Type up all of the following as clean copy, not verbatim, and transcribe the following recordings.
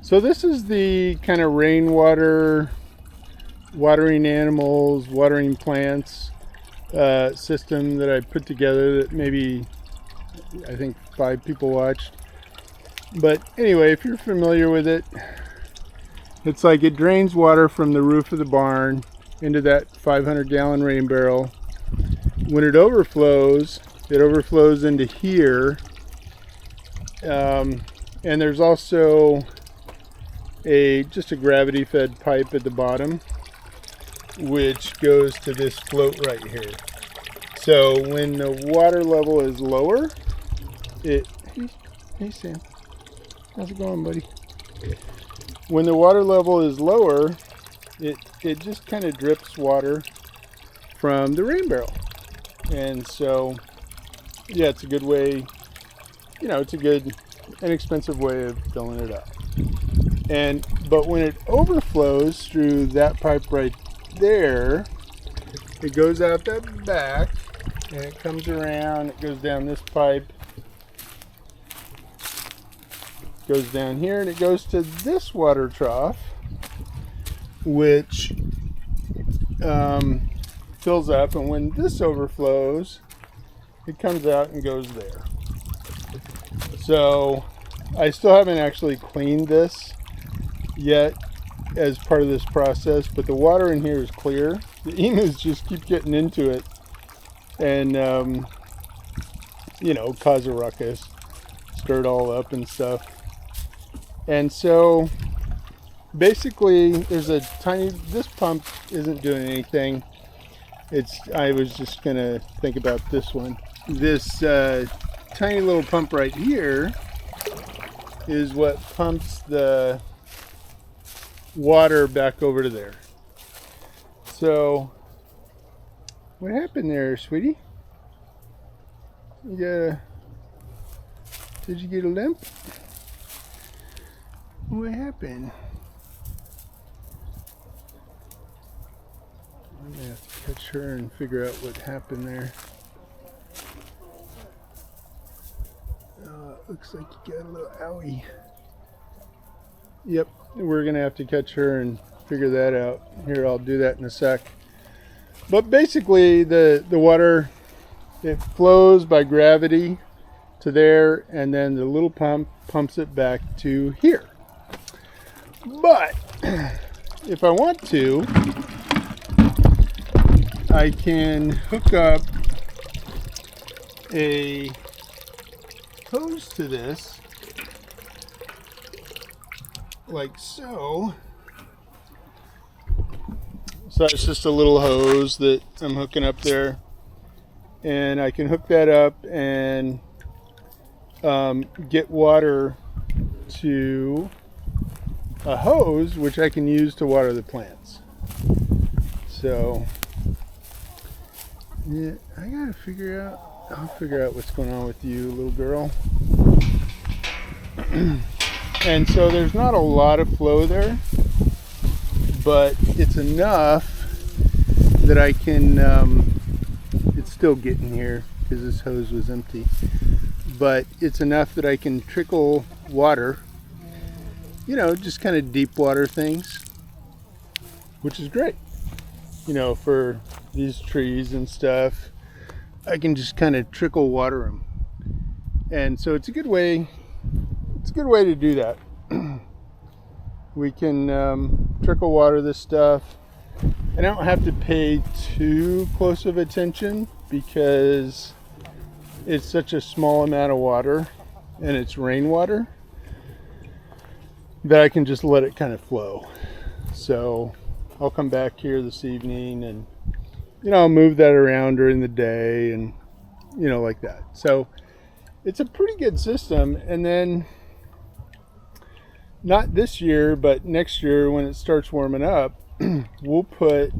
So this is the kind of rainwater, watering animals, watering plants system that I put together that maybe, I think 5 people watched. But anyway, if you're familiar with it, it's like it drains water from the roof of the barn into that 500-gallon rain barrel. When it overflows into here. And there's also just a gravity fed pipe at the bottom, which goes to this float right here. So when the water level is lower, hey Sam, how's it going, buddy? When the water level is lower, it just kind of drips water from the rain barrel. And so, yeah, it's a good way, it's a good, inexpensive way of filling it up. But when it overflows through that pipe right there, it goes out that back, and it comes around, it goes down this pipe, goes down here, and it goes to this water trough, which fills up, and when this overflows, it comes out and goes there. So I still haven't actually cleaned this yet as part of this process, but the water in here is clear. The emus just keep getting into it and cause a ruckus, stir it all up and stuff. And so basically there's this pump isn't doing anything. I was just gonna think about this one. This tiny little pump right here is what pumps the water back over to there. So what happened there, sweetie? Did you get a limp? What happened? I'm gonna have to catch her and figure out what happened there. Looks like you got a little owie. Yep, we're gonna have to catch her and figure that out. Here, I'll do that in a sec. But basically, the water, it flows by gravity to there, and then the little pump pumps it back to here. But if I want to, I can hook up a hose to this, like so. So it's just a little hose that I'm hooking up there, and I can hook that up and get water to a hose, which I can use to water the plants. So yeah, I gotta I'll figure out what's going on with you, little girl. And so there's not a lot of flow there, but it's enough that I can, it's still getting here because this hose was empty, but it's enough that I can trickle water, just kind of deep water things, which is great, for these trees and stuff. I can just kind of trickle water them, and so it's a good way to do that. We can trickle water this stuff, and I don't have to pay too close of attention because it's such a small amount of water and it's rainwater that I can just let it kind of flow. So I'll come back here this evening and I'll move that around during the day and like that. So it's a pretty good system. And then not this year, but next year when it starts warming up, we'll put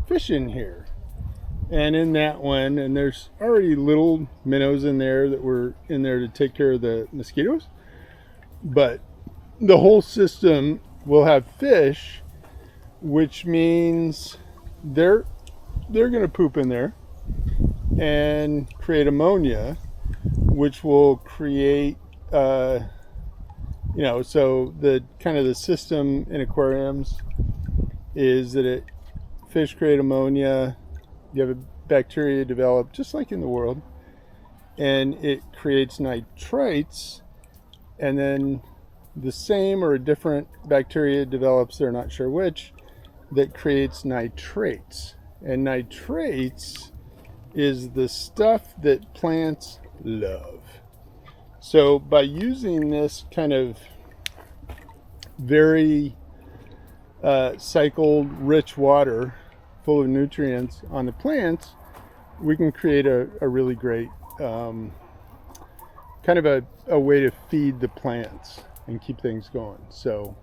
fish in here. And in that one, and there's already little minnows in there that were in there to take care of the mosquitoes, but the whole system will have fish, which means they're going to poop in there and create ammonia, which will create You know, so the kind of the system in aquariums is that fish create ammonia, you have a bacteria develop just like in the world, and it creates nitrates, and then the same or a different bacteria develops, they're not sure which, that creates nitrates. And nitrates is the stuff that plants love. So by using this kind of very cycled rich water full of nutrients on the plants, we can create a really great kind of a way to feed the plants and keep things going. So